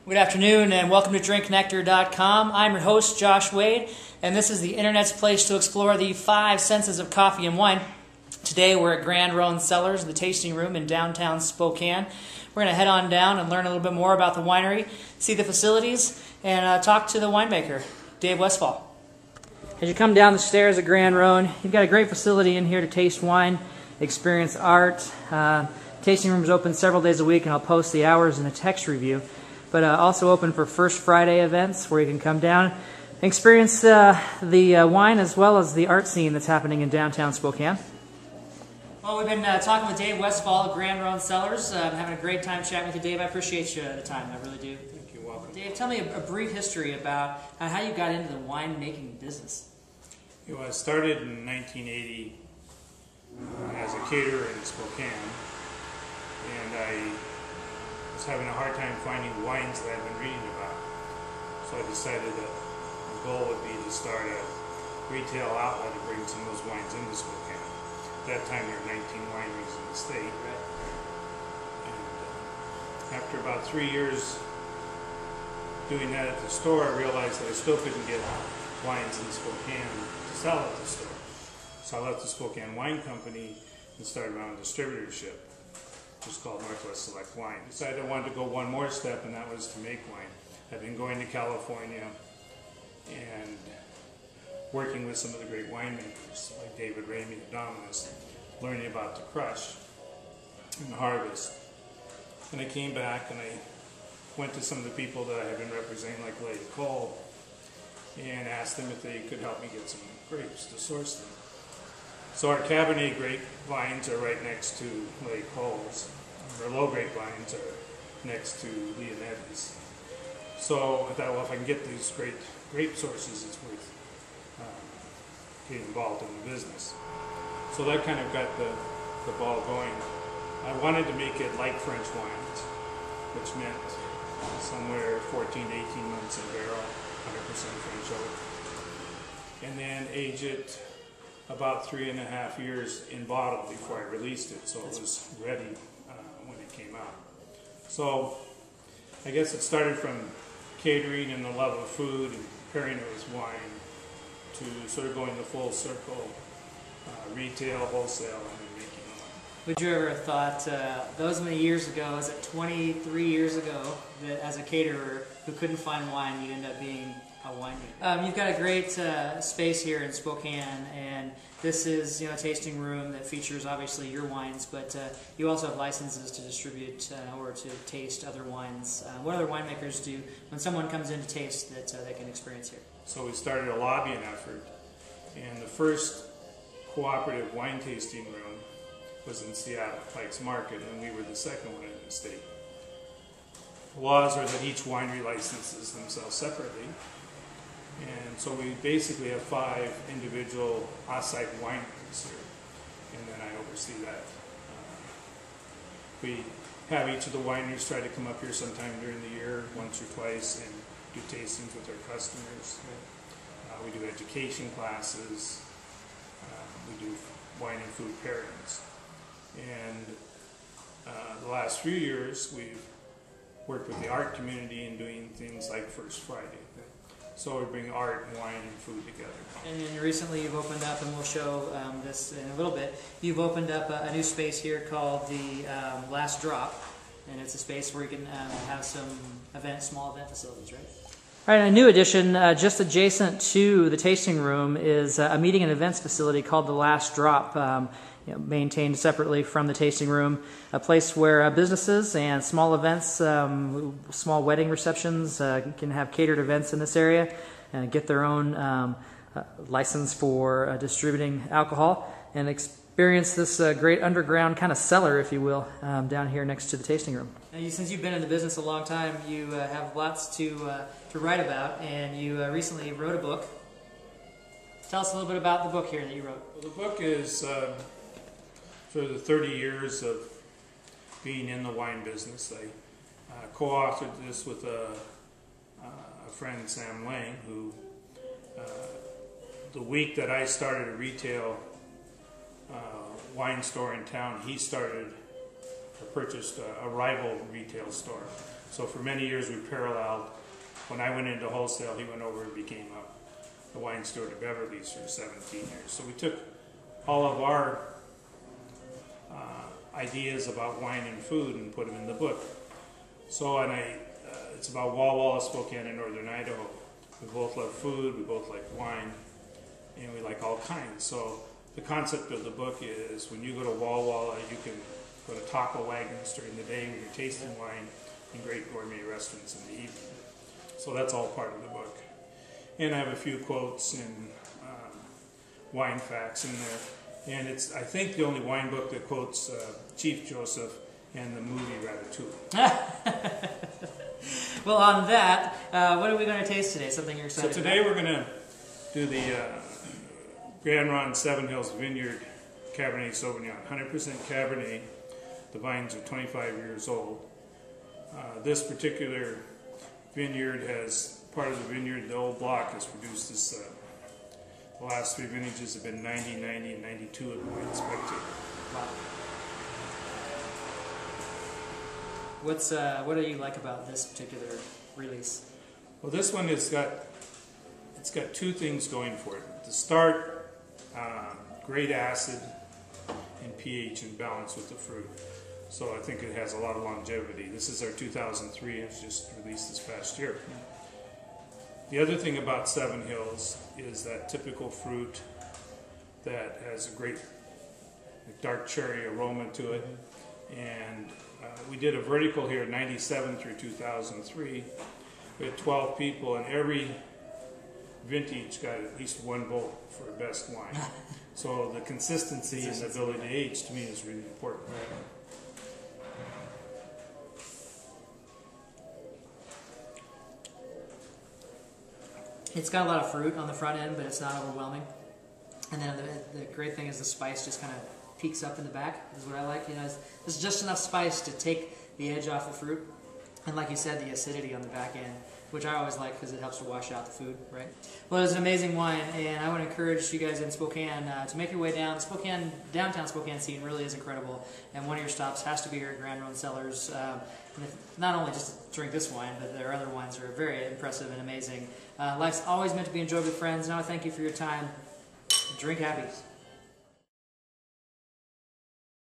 Good afternoon and welcome to drinknectar.com. I'm your host, Josh Wade, and this is the internet's place to explore the five senses of coffee and wine. Today we're at Grande Ronde Cellars, the tasting room in downtown Spokane. We're going to head on down and learn a little bit more about the winery, see the facilities, and talk to the winemaker, Dave Westfall. As you come down the stairs at Grande Ronde, you've got a great facility in here to taste wine, experience art. Tasting room is open several days a week, and I'll post the hours in a text review. But also open for First Friday events where you can come down and experience the wine as well as the art scene that's happening in downtown Spokane. Well, we've been talking with Dave Westfall at Grande Ronde Cellars. I'm having a great time chatting with you, Dave. I appreciate you the time. I really do. Thank you. Welcome. Dave, tell me a brief history about how you got into the wine-making business. You know, I started in 1980 as a caterer in Spokane, and I was having a hard time finding wines that I've been reading about. So I decided that my goal would be to start a retail outlet to bring some of those wines into Spokane. At that time there were 19 wineries in the state. Right. And after about 3 years doing that at the store, I realized that I still couldn't get wines in Spokane to sell at the store. So I left the Spokane Wine Company and started my own distributorship, which is called Northwest Select Wine. Decided I wanted to go one more step, and that was to make wine. I've been going to California and working with some of the great winemakers like David Ramey and Dominus, learning about the crush and the harvest. And I came back and I went to some of the people that I had been representing, like Lady Cole, and asked them if they could help me get some grapes to source them. So our Cabernet grapevines are right next to Lady Cole's. Our low grapevines are next to Leonetti's. So I thought, well, if I can get these great grape sources, it's worth getting involved in the business. So that kind of got the ball going. I wanted to make it like French wines, which meant somewhere 14 to 18 months in barrel, 100% French oak, and then age it about 3.5 years in bottle before I released it, so it was ready when it came out. So I guess it started from catering and the love of food and pairing it with wine to sort of going the full circle, retail, wholesale, and then making wine. Would you ever have thought, those many years ago, was it 23 years ago, that as a caterer who couldn't find wine, you'd end up being a winemaker? You've got a great space here in Spokane, and this is a tasting room that features obviously your wines, but you also have licenses to distribute or to taste other wines. What other winemakers do when someone comes in to taste that they can experience here? So we started a lobbying effort, and the first cooperative wine tasting room was in Seattle, Pikes Market, and we were the second one in the state. The laws are that each winery licenses themselves separately, and so we basically have 5 individual off-site wineries here, and then I oversee that. We have each of the wineries try to come up here sometime during the year, once or twice, and do tastings with our customers. We do education classes. We do wine and food pairings. And the last few years, we've worked with the art community in doing things like First Friday. So we bring art, wine, and food together. And then recently you've opened up, and we'll show this in a little bit, you've opened up a new space here called the Last Drop, and it's a space where you can have some small event facilities, right? All right, a new addition just adjacent to the tasting room is a meeting and events facility called the Last Drop, maintained separately from the tasting room, a place where businesses and small events, small wedding receptions can have catered events in this area and get their own license for distributing alcohol and experience this great underground kind of cellar, if you will, down here next to the tasting room. Now, since you've been in the business a long time, you have lots to write about, and you recently wrote a book. Tell us a little bit about the book here that you wrote. Well, the book is sort of the 30 years of being in the wine business. I co-authored this with a friend, Sam Lang, who the week that I started a retail wine store in town, he started purchased a rival retail store. So for many years we paralleled. When I went into wholesale, he went over and became the wine steward at Beverly's for 17 years. So we took all of our ideas about wine and food and put them in the book. So, it's about Walla Walla, Spokane, and Northern Idaho. We both love food, we both like wine, and we like all kinds. So the concept of the book is when you go to Walla Walla, you can go to taco wagons during the day when you're tasting wine, and great gourmet restaurants in the evening. So that's all part of the book. And I have a few quotes and wine facts in there. And it's, I think, the only wine book that quotes Chief Joseph and the movie Ratatouille. Well, on that, what are we going to taste today? Something you're excited about? So today about? we're going to do the Grande Ronde Seven Hills Vineyard Cabernet Sauvignon. 100% Cabernet. The vines are 25 years old. This particular vineyard has, part of the vineyard, the old block has produced this, the last three vintages have been 90, 90, and 92 in the wine spectator. Wow. What do you like about this particular release? Well, this one has got two things going for it. To start, great acid and pH and balance with the fruit. So I think it has a lot of longevity. This is our 2003, and it's just released this past year. The other thing about Seven Hills is that typical fruit that has a great dark cherry aroma to it. And we did a vertical here, 97 through 2003. We had 12 people, and every vintage got at least one vote for best wine. So the consistency and the ability to age, to me, is really important. It's got a lot of fruit on the front end, but it's not overwhelming. And then the great thing is the spice just kind of peaks up in the back, is what I like. You know, there's just enough spice to take the edge off the fruit. And like you said, the acidity on the back end, which I always like because it helps to wash out the food, right? Well, it was an amazing wine, and I would encourage you guys in Spokane to make your way down. Downtown Spokane scene really is incredible, and one of your stops has to be here at Grande Ronde Cellars. Not only just to drink this wine, but there are other wines that are very impressive and amazing. Life's always meant to be enjoyed with friends, and I thank you for your time. Drink happy.